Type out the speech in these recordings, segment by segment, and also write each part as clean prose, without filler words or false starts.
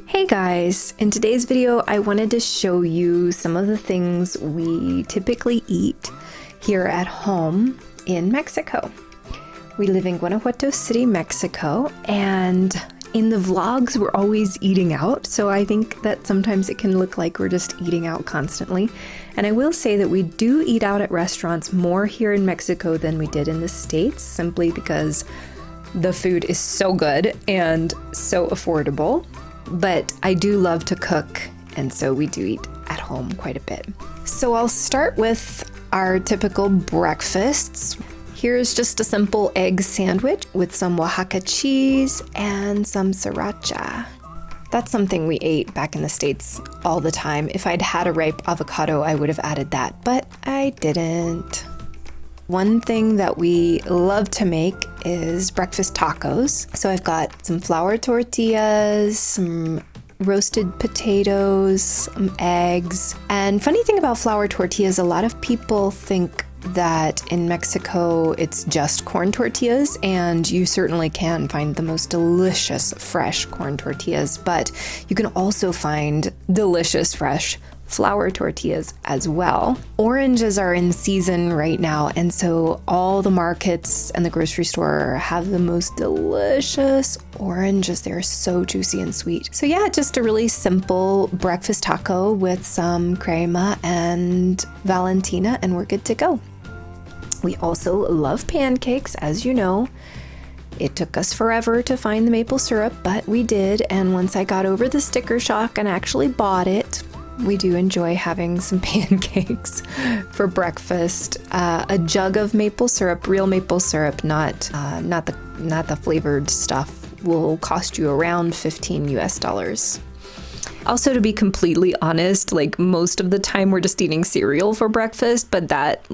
Hey guys, in today's video I wanted to show you some of the things we typically eat here at home in Mexico. We live in Guanajuato City, Mexico, and in the vlogs we're always eating out, so I think that sometimes it can look like we're just eating out constantly. And I will say that we do eat out at restaurants more here in Mexico than we did in the States, simply because the food is so good and so affordable. But I do love to cook, and so we do eat at home quite a bit. So I'll start with our typical breakfasts. Here's just a simple egg sandwich with some Oaxaca cheese and some sriracha. That's something we ate back in the States all the time. If I'd had a ripe avocado, I would have added that, but I didn't. One thing that we love to make is breakfast tacos. So I've got some flour tortillas, some roasted potatoes, some eggs. And funny thing about flour tortillas, a lot of people think that in Mexico it's just corn tortillas, and you certainly can find the most delicious fresh corn tortillas, but you can also find delicious fresh flour tortillas as well. Oranges are in season right now, and so all the markets and the grocery store have the most delicious oranges. They're so juicy and sweet. So yeah, just a really simple breakfast taco with some crema and Valentina, and we're good to go. We also love pancakes, as you know. It took us forever to find the maple syrup, but we did, and once I got over the sticker shock and actually bought it, we do enjoy having some pancakes for breakfast. A jug of maple syrup, real maple syrup, not the flavored stuff, will cost you around $15 US. Also, to be completely honest, like most of the time we're just eating cereal for breakfast, but that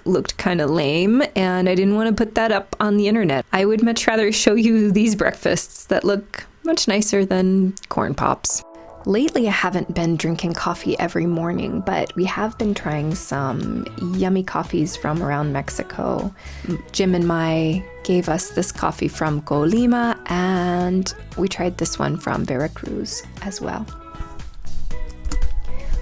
looked kind of lame, and I didn't want to put that up on the internet. I would much rather show you these breakfasts that look much nicer than corn pops. Lately, I haven't been drinking coffee every morning, but we have been trying some yummy coffees from around Mexico. Jim and Mai gave us this coffee from Colima, and we tried this one from Veracruz as well.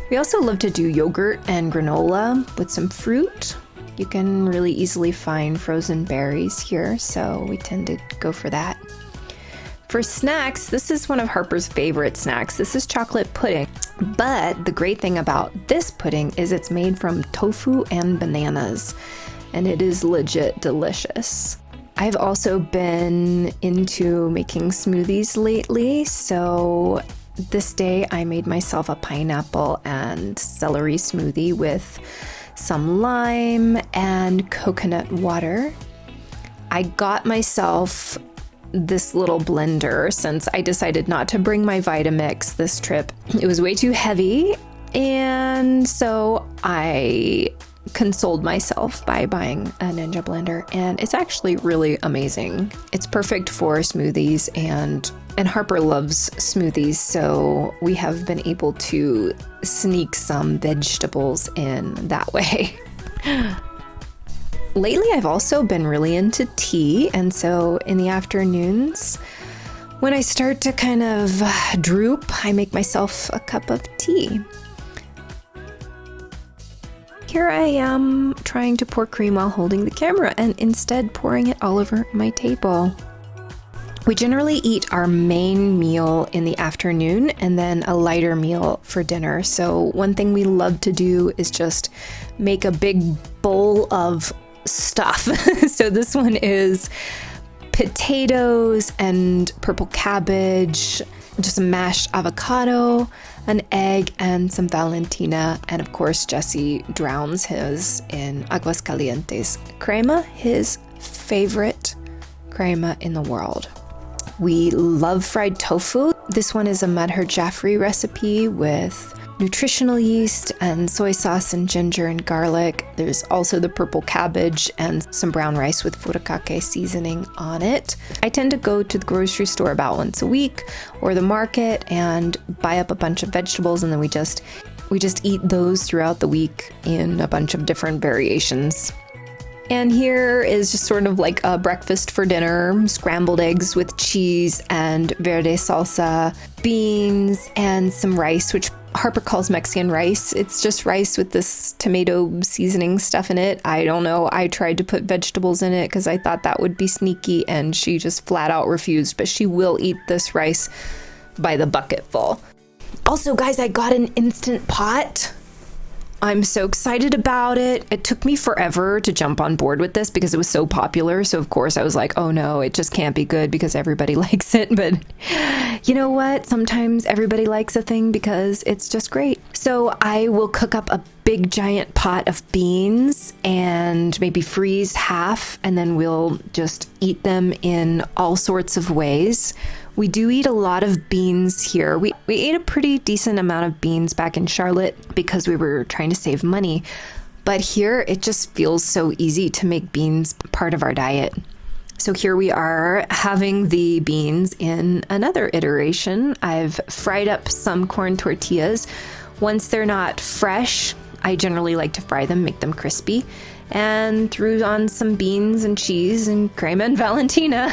We also love to do yogurt and granola with some fruit. You can really easily find frozen berries here, so we tend to go for that. For snacks, this is one of Harper's favorite snacks. This is chocolate pudding. But the great thing about this pudding is it's made from tofu and bananas, and it is legit delicious. I've also been into making smoothies lately, so this day I made myself a pineapple and celery smoothie with some lime and coconut water. I got myself this little blender since I decided not to bring my Vitamix this trip. It was way too heavy, and so I consoled myself by buying a Ninja blender, and it's actually really amazing. It's perfect for smoothies, and Harper loves smoothies, so we have been able to sneak some vegetables in that way. Lately, I've also been really into tea, and so in the afternoons, when I start to kind of droop, I make myself a cup of tea. Here I am trying to pour cream while holding the camera, and instead pouring it all over my table. We generally eat our main meal in the afternoon and then a lighter meal for dinner. So one thing we love to do is just make a big bowl of stuff. So this one is potatoes and purple cabbage, just a mashed avocado, an egg, and some Valentina. And of course, Jesse drowns his in Aguascalientes crema, his favorite crema in the world. We love fried tofu. This one is a Madhur Jaffrey recipe with nutritional yeast and soy sauce and ginger and garlic. There's also the purple cabbage and some brown rice with furikake seasoning on it. I tend to go to the grocery store about once a week or the market and buy up a bunch of vegetables, and then we just eat those throughout the week in a bunch of different variations. And here is just sort of like a breakfast for dinner: scrambled eggs with cheese and verde salsa, beans, and some rice, which Harper calls Mexican rice. It's just rice with this tomato seasoning stuff in it. I don't know. I tried to put vegetables in it because I thought that would be sneaky, and she just flat out refused, but she will eat this rice by the bucketful. Also, guys, I got an Instant Pot. I'm so excited about it. It took me forever to jump on board with this because it was so popular. So of course I was like, oh no, it just can't be good because everybody likes it. But you know what? Sometimes everybody likes a thing because it's just great. So I will cook up a big giant pot of beans and maybe freeze half, and then we'll just eat them in all sorts of ways. We do eat a lot of beans here. We ate a pretty decent amount of beans back in Charlotte because we were trying to save money. But here it just feels so easy to make beans part of our diet. So here we are having the beans in another iteration. I've fried up some corn tortillas. Once they're not fresh, I generally like to fry them, make them crispy, and threw on some beans and cheese and crema and Valentina.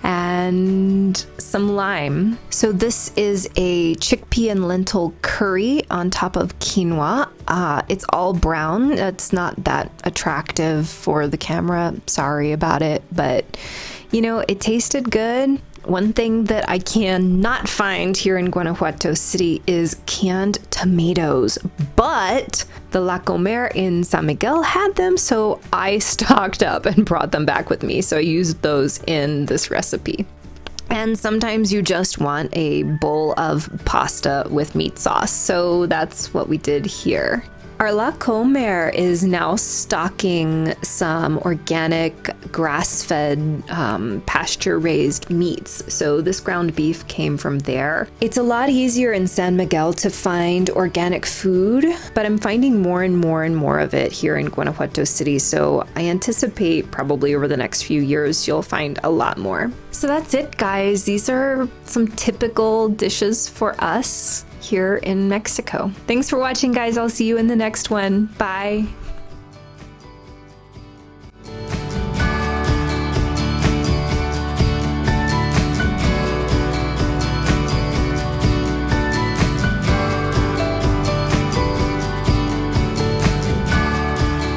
And some lime. So this is a chickpea and lentil curry on top of quinoa. It's all brown. It's not that attractive for the camera. Sorry about it, but you know, it tasted good. One thing that I cannot find here in Guanajuato City is canned tomatoes, but the La Comer in San Miguel had them, so I stocked up and brought them back with me. So I used those in this recipe. And sometimes you just want a bowl of pasta with meat sauce, so that's what we did here. Our La Comer is now stocking some organic, grass-fed, pasture-raised meats. So this ground beef came from there. It's a lot easier in San Miguel to find organic food, but I'm finding more and more and more of it here in Guanajuato City. So I anticipate probably over the next few years, you'll find a lot more. So that's it, guys. These are some typical dishes for us here in Mexico. Thanks for watching, guys. I'll see you in the next one. Bye.